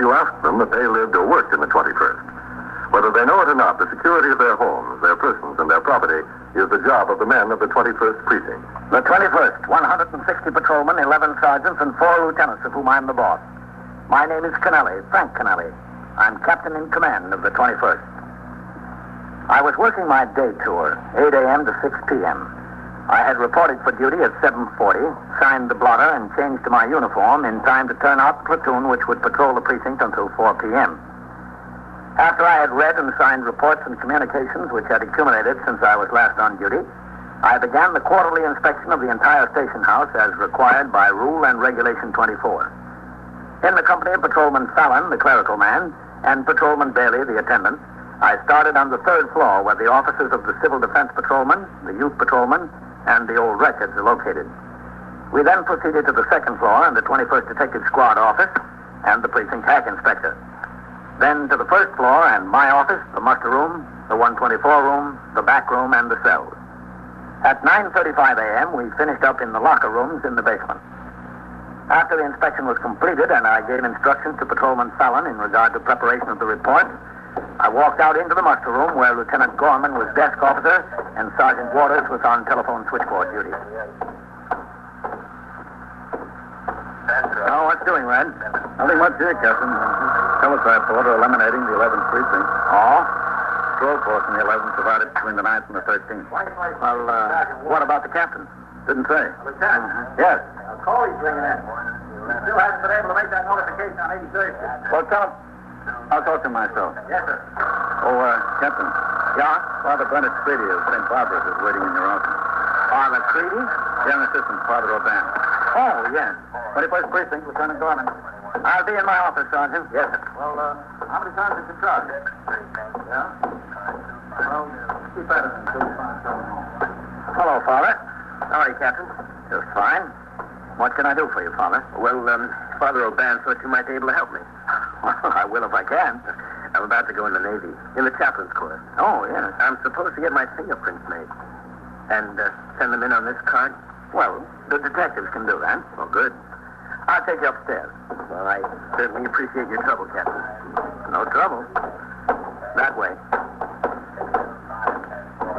you ask them that they lived or worked in the 21st. Whether they know it or not, the security of their homes, their persons, and their property is the job of the men of the 21st Precinct. The 21st, 160 patrolmen, 11 sergeants, and 4 lieutenants, of whom I'm the boss. My name is Kennelly, Frank Kennelly. I'm captain in command of the 21st. I was working my day tour, 8 a.m. to 6 p.m. I had reported for duty at 7:40, signed the blotter, and changed to my uniform in time to turn out the platoon which would patrol the precinct until 4 p.m. After I had read and signed reports and communications which had accumulated since I was last on duty, I began the quarterly inspection of the entire station house as required by Rule and Regulation 24. In the company of Patrolman Fallon, the clerical man, and Patrolman Bailey, the attendant, I started on the 3rd floor where the offices of the Civil Defense Patrolman, the Youth Patrolman, and the Old Records are located. We then proceeded to the 2nd floor and the 21st Detective Squad office and the Precinct Hack Inspector. Then to the 1st floor and my office, the muster room, the 124 room, the back room, and the cells. At 9:35 a.m., we finished up in the locker rooms in the basement. After the inspection was completed and I gave instructions to Patrolman Fallon in regard to preparation of the report, I walked out into the muster room where Lieutenant Gorman was desk officer and Sergeant Waters was on telephone switchboard duty. Oh, what's doing, Red? Nothing much here, Captain. Teletype order eliminating the 11th precinct. Oh? Patrol force in the 11th divided between the 9th and the 13th. Well, what about the captain? Didn't say. Lieutenant? Yes. A call he's bringing in. Still hasn't been able to make that notification on 83rd. Well, tell him. I'll talk to him myself. Yes, sir. Oh, Captain. Yeah? Father Bernard Creedy of St. Barbara's is waiting in your office. Father Creedy? Young assistant, Father O'Ban. Oh, yes. 21st precinct, Lieutenant Gorman. I'll be in my office, Sergeant. Yes, sir. Well, how many times did you try? Yeah? Well, keep at it until you find something home. Hello, Father. How are you, Captain? Just fine. What can I do for you, Father? Well, Father O'Ban thought you might be able to help me. Well, I will if I can. I'm about to go in the Navy, in the chaplain's corps. Oh, yes. I'm supposed to get my fingerprints made and send them in on this card. Well, the detectives can do that. Oh, good. I'll take you upstairs. Well, I certainly appreciate your trouble, Captain. No trouble. That way.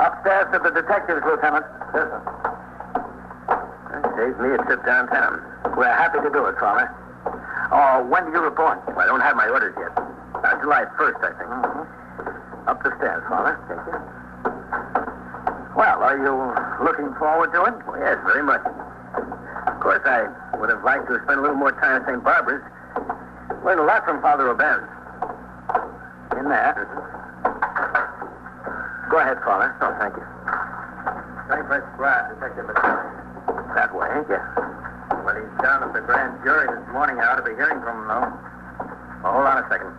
Upstairs to the detectives, Lieutenant. Yes, sir. That saves me a trip downtown. We're happy to do it, Father. Oh, when do you report? Well, I don't have my orders yet. July 1st, I think. Mm-hmm. Up the stairs, Father. Thank you. Well, are you looking forward to it? Well, yes, very much. Of course, I would have liked to have spent a little more time at St. Barbara's. Learned a lot from Father O'Ban. In there. Go ahead, Father. Oh, thank you. 21st Squad, Detective McCoy. That way? Yes. Well, he's down at the grand jury this morning. I ought to be hearing from him, though. Oh, hold on a second.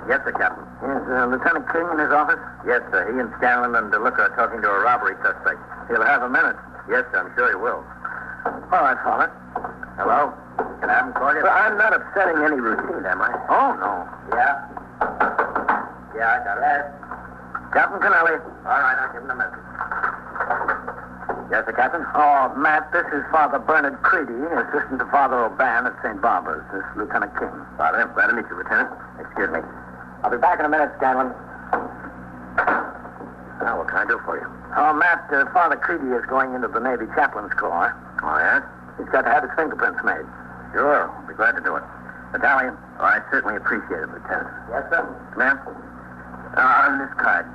Yes, sir, Captain. Is Lieutenant King in his office? Yes, sir. He and Scanlon and DeLuca are talking to a robbery suspect. He'll have a minute. Yes, sir. I'm sure he will. All right, Father. Hello? Can I have him call you? Well, I'm not upsetting any routine, am I? Oh, no. Yeah? Yeah, I got it. Yes. Captain Kennelly. All right, I'll give him the message. Yes, sir, Captain? Oh, Matt, this is Father Bernard Creedy, assistant to Father O'Ban at St. Barbara's. This is Lieutenant King. Father, glad to meet you, Lieutenant. Excuse me. I'll be back in a minute, Scanlon. Now, what can I do for you? Oh, Matt, Father Creedy is going into the Navy chaplain's corps. Oh, yeah? He's got to have his fingerprints made. Sure. I'll be glad to do it. Battalion? Oh, I certainly appreciate it, Lieutenant. Yes, sir. Ma'am? On this card.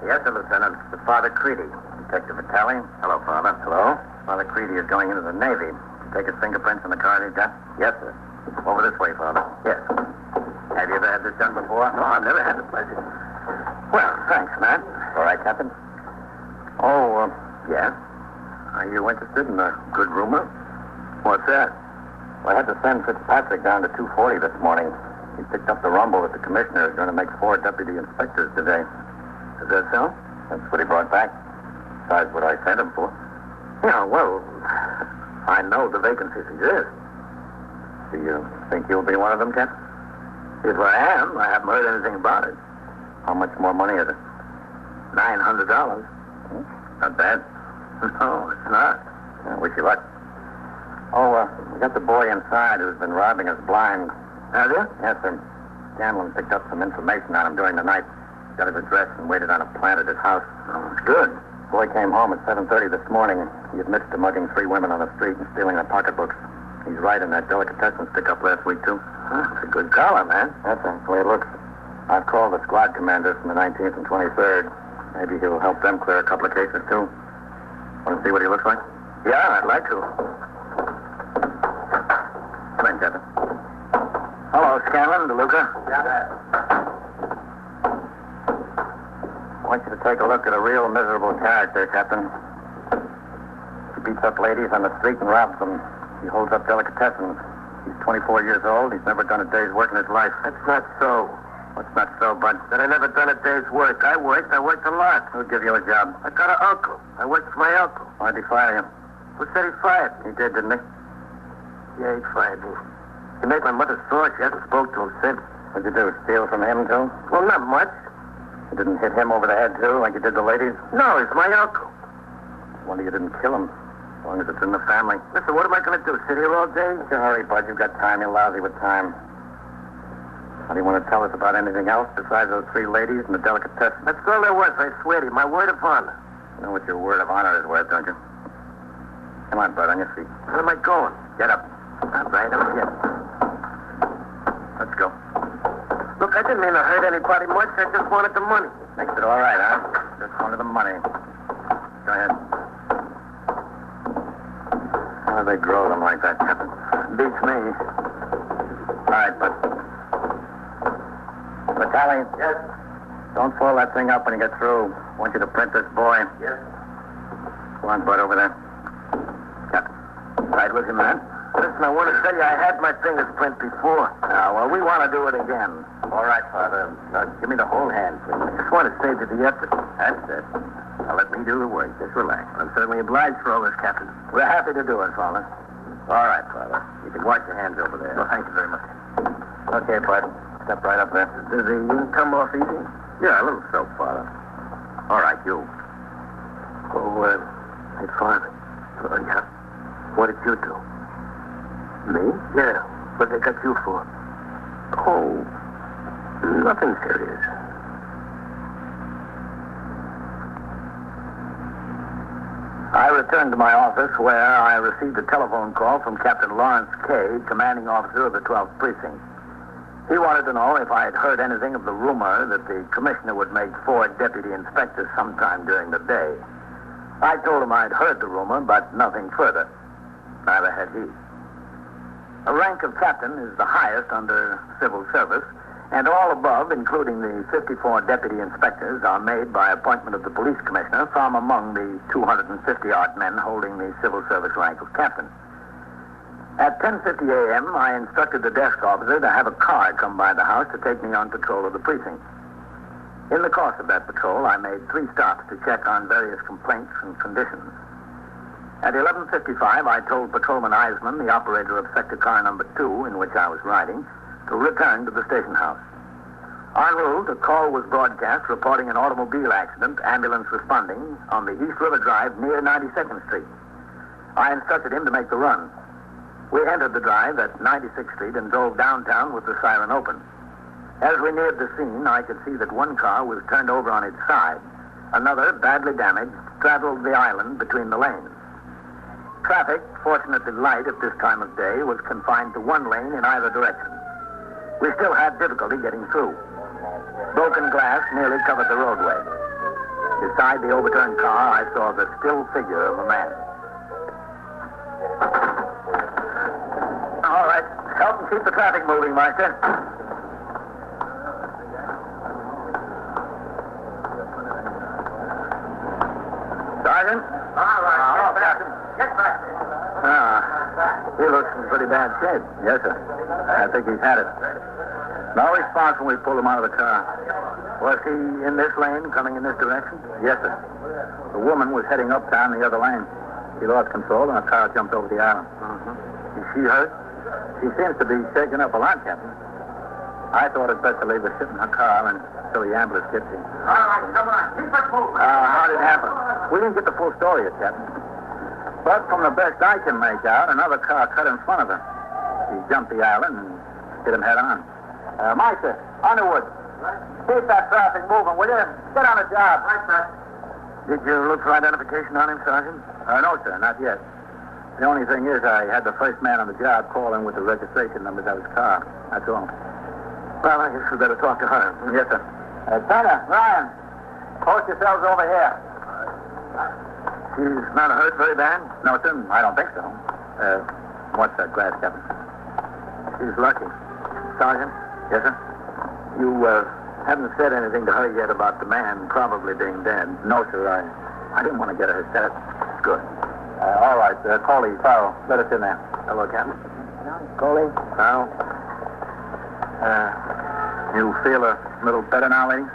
Yes, sir, Lieutenant. The Father Creedy. Detective Battalion. Hello, Father. Hello? Father Creedy is going into the Navy. Take his fingerprints in the card he's got? Yes, sir. Over this way, Father. Yes. Have you ever had this done before? No, I've never had the pleasure. Well, thanks, Matt. All right, Captain. Oh, Yes? Are you interested in a good rumor? what's that? Well, I had to send Fitzpatrick down to 240 this morning. He picked up the rumble that the commissioner is going to make 4 deputy inspectors today. Is that so? That's what he brought back. Besides what I sent him for. Yeah, well, I know the vacancies exist. Do you think you'll be one of them, Captain? If I am, I haven't heard anything about it. How much more money is it? $900. Not bad. No, it's not. I wish you luck. Oh, we got the boy inside who's been robbing us blind. Have you? Yes, sir. Scanlon picked up some information on him during the night. Got his address and waited on a plant at his house. Oh, it's good. Boy came home at 7:30 this morning. He admits to mugging 3 women on the street and stealing their pocketbooks. He's right in that delicatessen stick-up last week, too. That's a good collar, man. That's the way it looks. I've called the squad commanders from the 19th and 23rd. Maybe he'll help them clear a couple of cases, too. Want to see what he looks like? Yeah, I'd like to. Come in, Captain. Hello, Scanlon, DeLuca. I want you to take a look at a real miserable character, Captain. He beats up ladies on the street and robs them. He holds up delicatessens. He's 24 years old. He's never done a day's work in his life. That's not so. What's not so, Bud? That I never done a day's work. I worked a lot. Who'd give you a job? I got an uncle. I worked for my uncle. Why'd he fire him? Who said he fired me? He did, didn't he? Yeah, he fired me. He made my mother sore. She hasn't spoke to him since. What'd you do, steal from him, too? Well, not much. You didn't hit him over the head, too, like you did the ladies? No, he's my uncle. Wonder you didn't kill him, as long as it's in the family. Listen, what am I going to do? Sit here all day? What's your hurry, Bud? You've got time. You're lousy with time. How do you want to tell us about anything else besides those 3 ladies and the delicatessen? That's all there was, I swear to you. My word of honor. You know what your word of honor is worth, don't you? Come on, Bud, on your feet. Where am I going? Get up. All right, I'm here. Let's go. Look, I didn't mean to hurt anybody much. I just wanted the money. Makes it all right, huh? Just wanted the money. Go ahead. How do they grow them like that, Captain? Beats me. All right, but... Vitaly? Yes? Don't fold that thing up when you get through. I want you to print this boy. Yes? Go on, Bud, over there. Captain. Right with you, man. Listen, I want to tell you I had my fingerprint before. Well, we want to do it again. All right, Father. Give me the whole hand, please. I just want to save you the effort. That's it. Now let me do the work. Just relax. I'm certainly obliged for all this, Captain. We're happy to do it, Father. All right, Father. You can wash your hands over there. Well, thank you very much. Okay, Bud. Step right up there. Does the ink come off easy? Yeah, a little soap, Father. All right, you. Oh, hey, Father. Oh, yeah. What did you do? Me? Yeah. What they got you for? Oh, nothing serious. I returned to my office where I received a telephone call from Captain Lawrence Kay, commanding officer of the 12th Precinct. He wanted to know if I had heard anything of the rumor that the commissioner would make 4 deputy inspectors sometime during the day. I told him I'd heard the rumor, but nothing further. Neither had he. A rank of captain is the highest under civil service, and all above, including the 54 deputy inspectors, are made by appointment of the police commissioner from among the 250-odd men holding the civil service rank of captain. At 10:50 a.m., I instructed the desk officer to have a car come by the house to take me on patrol of the precinct. In the course of that patrol, I made 3 stops to check on various complaints and conditions. At 11:55, I told Patrolman Eisman, the operator of sector car number 2, in which I was riding, to return to the station house. En route, a call was broadcast reporting an automobile accident, ambulance responding, on the East River Drive near 92nd Street. I instructed him to make the run. We entered the drive at 96th Street and drove downtown with the siren open. As we neared the scene, I could see that one car was turned over on its side. Another, badly damaged, straddled the island between the lanes. Traffic, fortunately light at this time of day, was confined to 1 lane in either direction. We still had difficulty getting through. Broken glass nearly covered the roadway. Beside the overturned car, I saw the still figure of a man. All right. Help and keep the traffic moving, Master. Sergeant? All right. Oh, Captain. Get back there. He looks in pretty bad shape. Yes, sir. I think he's had it. No response when we pulled him out of the car. Was he in this lane, coming in this direction? Yes, sir. The woman was heading uptown the other lane. She lost control and a car jumped over the island. Is she hurt? She seems to be shaken up a lot, Captain. I thought it best to leave her sit in her car until the ambulance gets here. All right, come on. Keep it moving. How did it happen? We didn't get the full story yet, Captain. But from the best I can make out, another car cut in front of her. She jumped the island and hit him head on. Meister, Underwood. Keep that traffic moving, will you? Get on the job. Right, sir. Did you look for identification on him, Sergeant? No, sir, not yet. The only thing is I had the first man on the job call in with the registration numbers of his car. That's all. Well, I guess we better talk to her. Yes, sir. Turner, Ryan, post yourselves over here. She's not hurt very bad? No, sir, I don't think so. What's that glass, Captain? She's lucky. Sergeant? Yes, sir? You haven't said anything to her yet about the man probably being dead. No, sir, I didn't want to get her upset. Good. All right, Coley, Farrell, let us in there. Hello, Captain. Coley? Farrell? You feel a little better now, lady?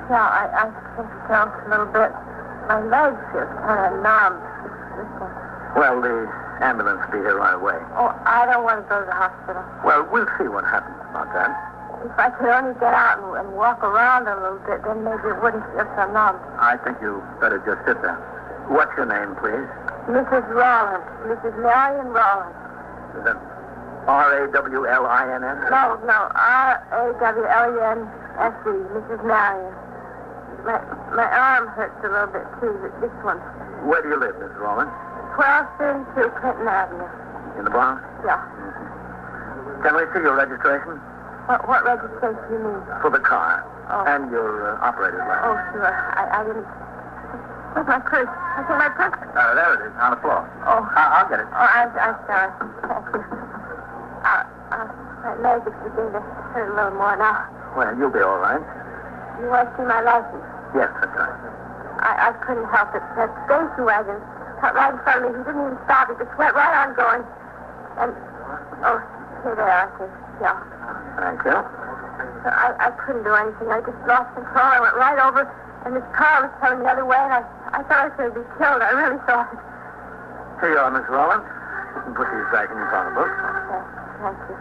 Yeah, I think so, a little bit. My legs feel kind of numb. This one. Well, the ambulance will be here right away. Oh, I don't want to go to the hospital. Well, we'll see what happens about that. If I could only get out and walk around a little bit, then maybe it wouldn't feel so numb. I think you better just sit there. What's your name, please? Mrs. Rawlins. Mrs. Marion Rawlins. Is that R-A-W-L-I-N-S? No, R-A-W-L-E-N-S-E. Mrs. Marion. My arm hurts a little bit, too. This one. Where do you live, Miss Rollins? 1232 Clinton Avenue. In the Bronx? Yeah. Can we see your registration? What registration you mean? For the car. Oh. And your operator's license. Oh, sure. I didn't... Where's my purse? I think my purse... There it is, on the floor. Oh. I'll get it. Oh, I'm sorry. Thank you. My leg is beginning to hurt a little more now. Well, you'll be all right. You want to see my license? Yes, that's right. I couldn't help it. That station wagon cut right in front of me. He didn't even stop. He just went right on going. And... Oh, here they are, I think. Yeah. Thank you. I couldn't do anything. I just lost control. I went right over, and this car was coming the other way, and I thought I was going to be killed. I really thought it. Here you are, Miss Rollins. You can put these back in your pocketbook. Okay, thank you.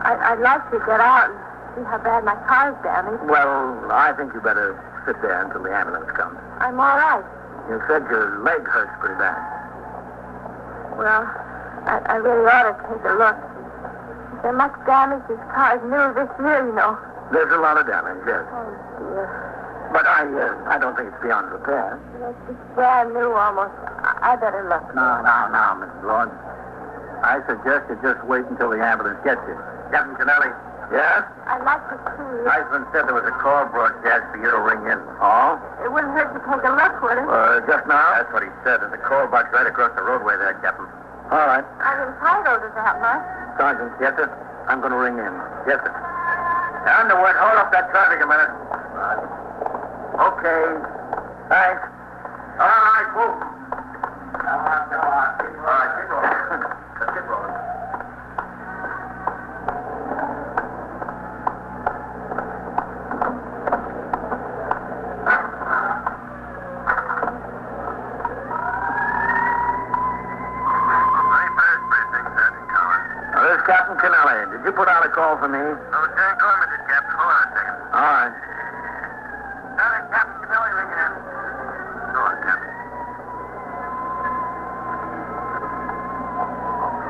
I'd like to get out and see how bad my car's damaged. Well, I think you better sit there until the ambulance comes. I'm all right. You said your leg hurts pretty bad. Well, I really ought to take a look. Is there much damage? This car's new this year, you know. There's a lot of damage, yes. Oh, dear. But I don't think it's beyond repair. It's brand new almost. I better look. No, Mrs. Lord. I suggest you just wait until the ambulance gets you. Captain Kennelly. Yes? I'd like to see. Heisman said there was a call broadcast for you to ring in. Oh? It wouldn't hurt to take a look, would it? Just now? That's what he said. There's a call box right across the roadway there, Captain. All right. I'm entitled to that much. Sergeant. Yes, sir? I'm going to ring in. Yes, sir. Underwood, hold up that traffic a minute. Okay. Thanks. All right, move. Come on. Keep rolling. All right, keep rolling. Let's keep rolling. This is Captain Kennelly. Did you put out a call for me? Lieutenant Gorman did, Captain. Hold on a second. All right. Captain Kennelly ringing in. Go on, Captain.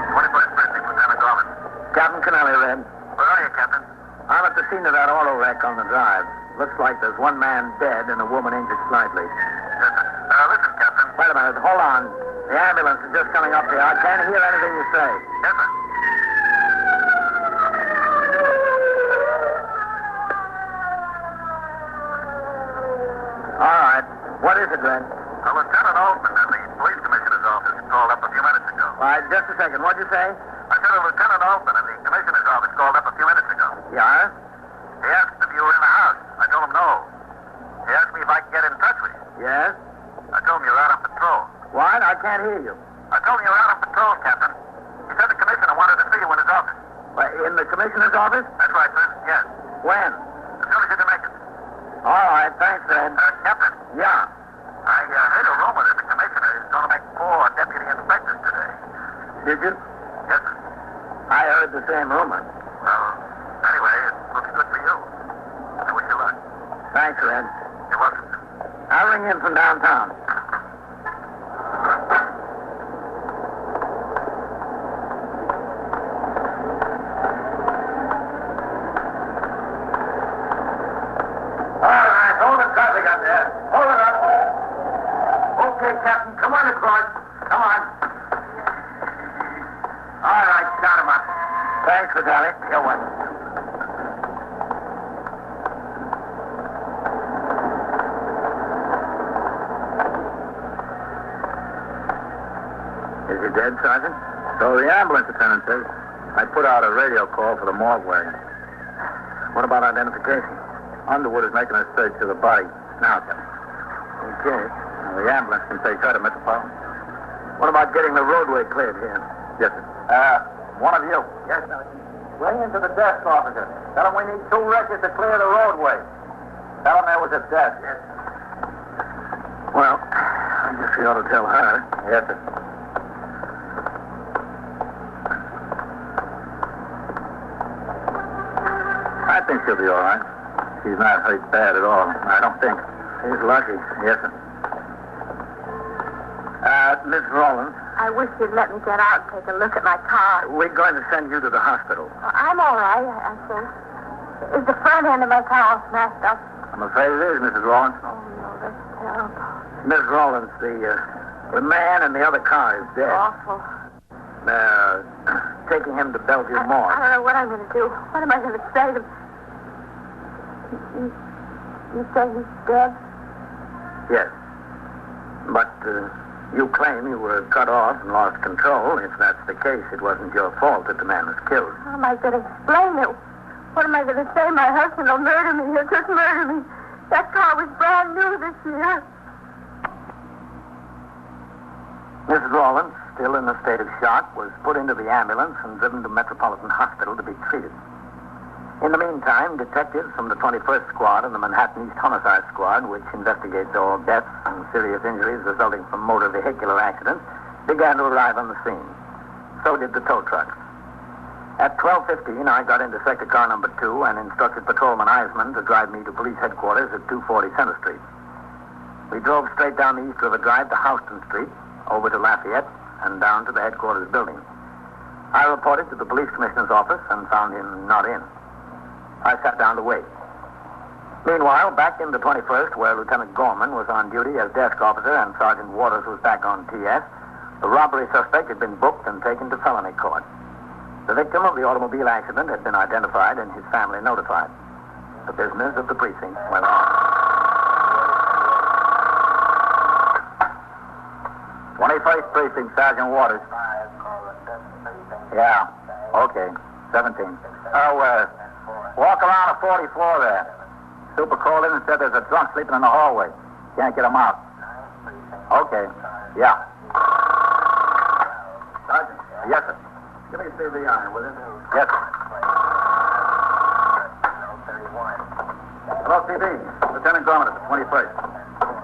21st Precinct, Lieutenant Gorman. Captain Kennelly, Red. Where are you, Captain? I'm at the scene of that auto wreck on the drive. Looks like there's one man dead and a woman injured slightly. Yes, sir. Listen, Captain. Wait a minute. Hold on. The ambulance is just coming up here. I can't hear anything you say. Yes, sir. All right. What is it, Red? Lieutenant Altman at the police commissioner's office called up a few minutes ago. All right, just a second. What'd you say? I said Lieutenant Altman at the commissioner's office called up a few minutes ago. Yeah? He asked if you were in the house. I told him no. He asked me if I could get in touch with you. Yes? I told him you were out on patrol. What? I can't hear you. I told him you were out on patrol, Captain. He said the commissioner wanted to see you in his office. In the commissioner's office? That's right, sir. Yes. When? As soon as you can make it. All right. Thanks, Red. Captain, Yeah. I heard a rumor that the commissioner is going to make 4 deputy inspectors today. Did you? Yes, sir. I heard the same rumor. Well, anyway, it looks good for you. I wish you luck. Thanks, Red. You're welcome, sir. I'll ring in from downtown. Thanks, Vitaly. You're welcome. Is he dead, Sergeant? So the ambulance attendant says. I put out a radio call for the morgue wagon. What about identification? Underwood is making a search of the body now, Captain. Okay. Now, the ambulance can take her to Metropolitan. What about getting the roadway cleared here? Yes, sir. One of you. Yes, Sergeant. Bring into the desk officer. Tell him we need 2 wreckers to clear the roadway. Tell him there was a death. Yes. Well, I guess we ought to tell her. Yes, sir. I think she'll be all right. She's not hurt bad at all. I don't think. He's lucky. Yes, sir. Miss Rollins, I wish you'd let me get out and take a look at my car. we're going to send you to the hospital. I'm all right, I think. Is the front end of my car smashed up? I'm afraid it is, Mrs. Rawlins. Oh, no, that's terrible. Miss Rollins, the man in the other car is dead. Awful. Taking him to Bellevue I Morgue. don't know what I'm going to do. What am I going to say to him? You say he's dead? Yes. But you claim you were cut off and lost control. If that's the case, it wasn't your fault that the man was killed. How am I going to explain it? What am I going to say? My husband will murder me. He'll just murder me. That car was brand new this year. Mrs. Rollins, still in a state of shock, was put into the ambulance and driven to Metropolitan Hospital to be treated. In the meantime, detectives from the 21st Squad and the Manhattan East Homicide Squad, which investigates all deaths and serious injuries resulting from motor vehicular accidents, began to arrive on the scene. So did the tow trucks. At 12:15, I got into sector car number 2 and instructed Patrolman Eisman to drive me to police headquarters at 240 Center Street. We drove straight down the East River Drive to Houston Street, over to Lafayette, and down to the headquarters building. I reported to the police commissioner's office and found him not in. I sat down to wait. Meanwhile, back in the 21st, where Lieutenant Gorman was on duty as desk officer and Sergeant Waters was back on TS, the robbery suspect had been booked and taken to felony court. The victim of the automobile accident had been identified and his family notified. The business of the precinct went on. 21st Precinct, Sergeant Waters. Yeah. Okay. 17. Walk around the 40th floor there. Super called in and said there's a drunk sleeping in the hallway. Can't get him out. Okay. Yeah. Sergeant? Yes, sir. Give me a CVI, will you? Yes, sir. Hello, CB. Lieutenant Gorman at the 21st.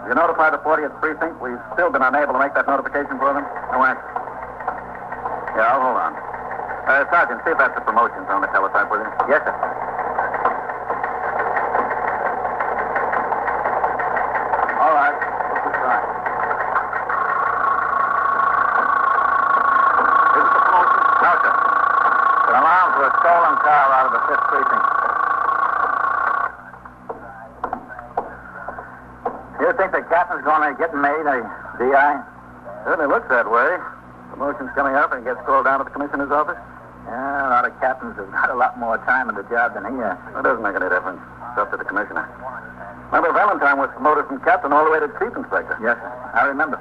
You notified the 40th Precinct? We've still been unable to make that notification for them. No action. Yeah, hold on. Sergeant, see if that's the promotions on the teletype with you. Yes, sir. All right. What's the time? Is it the promotion? No, sir. An alarm for a stolen car out of the 5th Precinct. You think the captain's going to get made a DI? Certainly looks that way. Promotion's coming up and he gets called down to the commissioner's office. Yeah, a lot of captains have got a lot more time in the job than he has. It doesn't make any difference. It's up to the commissioner. Remember, Valentine was promoted from captain all the way to chief inspector. Yes, sir. I remember.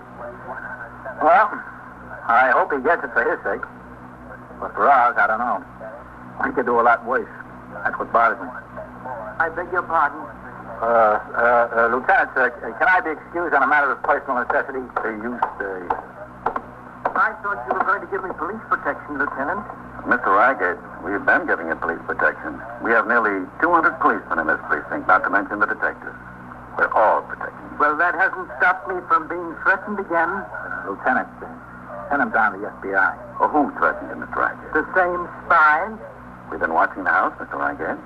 Well, I hope he gets it for his sake. But for ours, I don't know. We could do a lot worse. That's what bothers me. I beg your pardon? Lieutenant, can I be excused on a matter of personal necessity to use the... I thought you were going to give me police protection, Lieutenant. Mr. Reigate, we've been giving you police protection. We have nearly 200 policemen in this precinct, not to mention the detectives. They're all protected. Well, that hasn't stopped me from being threatened again. Lieutenant, send him down to the FBI. Well, who threatened you, Mr. Reigate? The same spies? We've been watching the house, Mr. Reigate.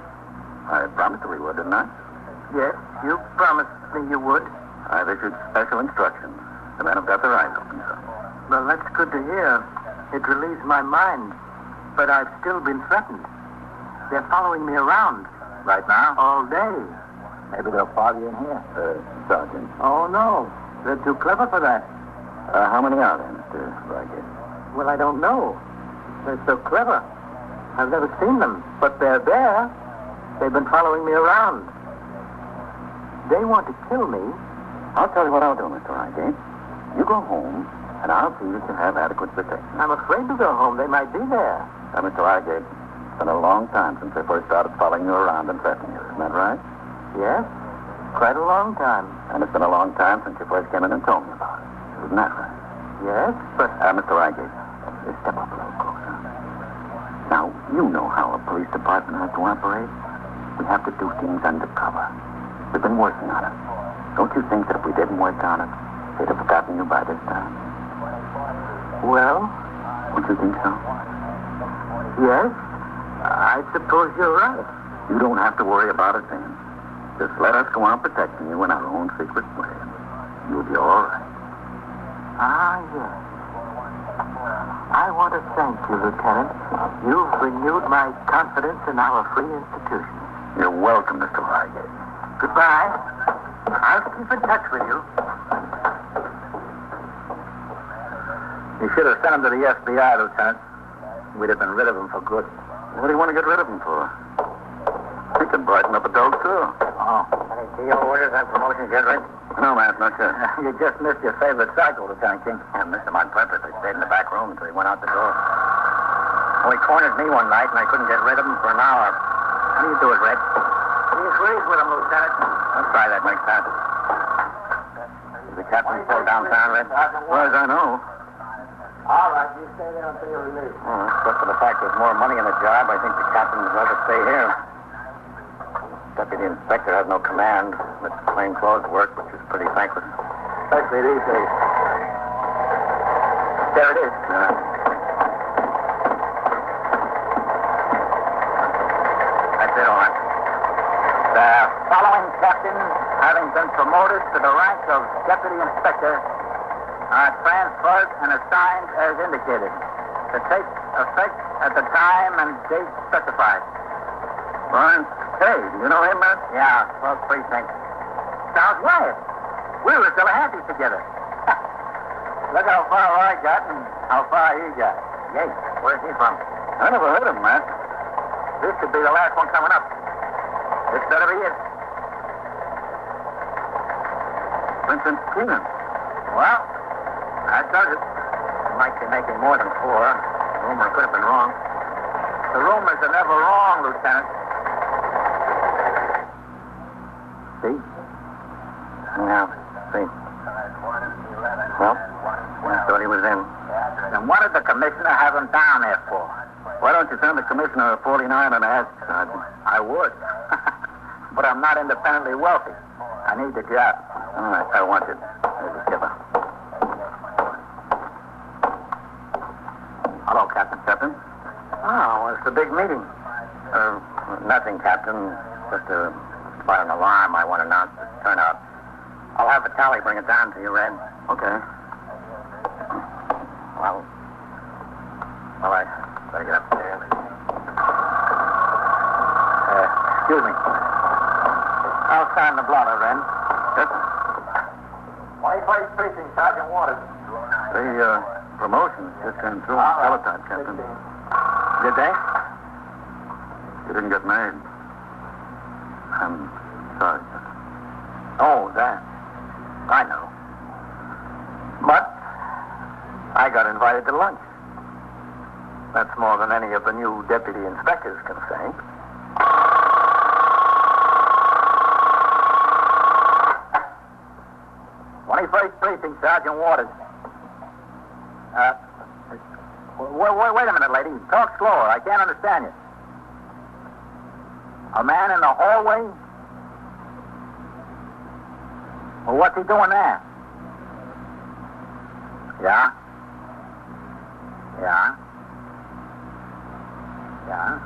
I promised we would, didn't I? Yes, you promised me you would. I've issued special instructions. The men have got their eyes open, sir. Well, that's good to hear. It relieves my mind. But I've still been threatened. They're following me around. Right now? All day. Maybe they'll follow you in here. Sergeant. Oh, no. They're too clever for that. How many are there, Mr. Reigate? Well, I don't know. They're so clever. I've never seen them, but they're there. They've been following me around. They want to kill me. I'll tell you what I'll do, Mr. Reigate. You go home, and I'll see that you have adequate protection. I'm afraid to go home. They might be there. Now, Mr. Reigate, it's been a long time since they first started following you around and threatening you. Isn't that right? Yes, quite a long time. And it's been a long time since you first came in and told me about it. Isn't that right? Yes, but... Mr. Reigate, just step up a little closer. Now, you know how a police department has to operate. We have to do things undercover. We've been working on it. Don't you think that if we didn't work on it, they'd have forgotten you by this time? Well? Don't you think so? Yes, I suppose you're right. You don't have to worry about a thing. Just let us go on protecting you in our own secret way. You'll be all right. Ah, yes. I want to thank you, Lieutenant. You've renewed my confidence in our free institutions. You're welcome, Mr. Reigate. Goodbye. I'll keep in touch with you. You should have sent him to the FBI, Lieutenant. We'd have been rid of him for good. What do you want to get rid of him for? He can brighten up a dog, too. Oh. Any deal orders and promotions yet, Red? No, man, not yet. You just missed your favorite cycle, Lieutenant King. I missed him on purpose. I stayed in the back room until he went out the door. Well, he cornered me one night, and I couldn't get rid of him for an hour. How do you do it, Red? He agrees with him, Lieutenant. I'll try that next time. Is the captain still downtown, Red? As far as I know. All right, you stay there until you're released. Oh, except for the fact there's more money in the job, I think the captain would rather stay here. Deputy inspector has no command. It's plainclothes work, which is pretty thankless. Especially these days. There it is. That's it, all right. The following captain, having been promoted to the rank of deputy inspector, are transferred and assigned as indicated, to take effect at the time and date specified. Lawrence, hey, do you know him, man? Yeah, 12th Precinct. Sounds right. We were still handy together. Look how far I got and how far he got. Yates, where's he from? I never heard of him, man. This could be the last one coming up. This better be it. Vincent Keenan. Well, that does it. He might be making more than 4. The rumor could have been wrong. The rumors are never wrong, Lieutenant. See? Yeah, see. Well, I thought he was in. Then what did the commissioner have him down there for? Why don't you send the commissioner a 49 and ask, Sergeant? I would. But I'm not independently wealthy. I need the job. All right, I want it. There's the skipper. Hello, Captain. Captain? Oh, what's the big meeting? Nothing, Captain. Just about an alarm I want to announce the turnout. I'll have Vitale bring it down to you, Red. Okay. Well, all right. Better get upstairs. Excuse me. I'll sign the blotter, Ren. Yes? 21st Precinct, Sergeant Waters. The promotions just came through on teletype, Captain. 16. Did they? You didn't get married. I'm sorry, sir. Oh, that. I know. But I got invited to lunch. That's more than any of the new deputy inspectors can say. First Precinct, Sergeant Waters. Wait a minute, lady. Talk slower. I can't understand you. A man in the hallway? Well, what's he doing there? Yeah? Yeah? Yeah?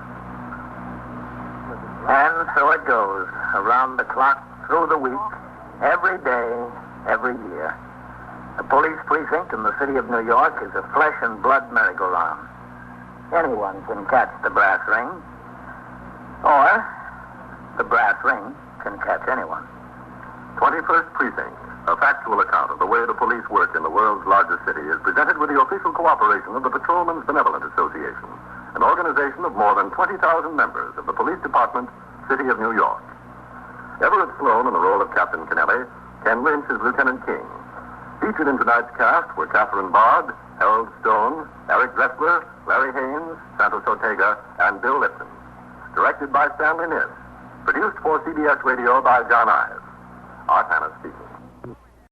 And so it goes, around the clock, through the week, every day, every year. The police precinct in the city of New York is a flesh and blood merry-go-round. Anyone can catch the brass ring, or the brass ring can catch anyone. 21st Precinct, a factual account of the way the police work in the world's largest city, is presented with the official cooperation of the Patrolmen's Benevolent Association an organization of more than 20,000 members of the Police Department, City of New York. Everett Sloan in the role of Captain Kennelly, Ken Lynch as Lieutenant King. Featured in tonight's cast were Catherine Bard, Harold Stone, Eric Dressler, Larry Haynes, Santos Ortega, and Bill Lipton. Directed by Stanley Niss. Produced for CBS Radio by John Ives. Our thanks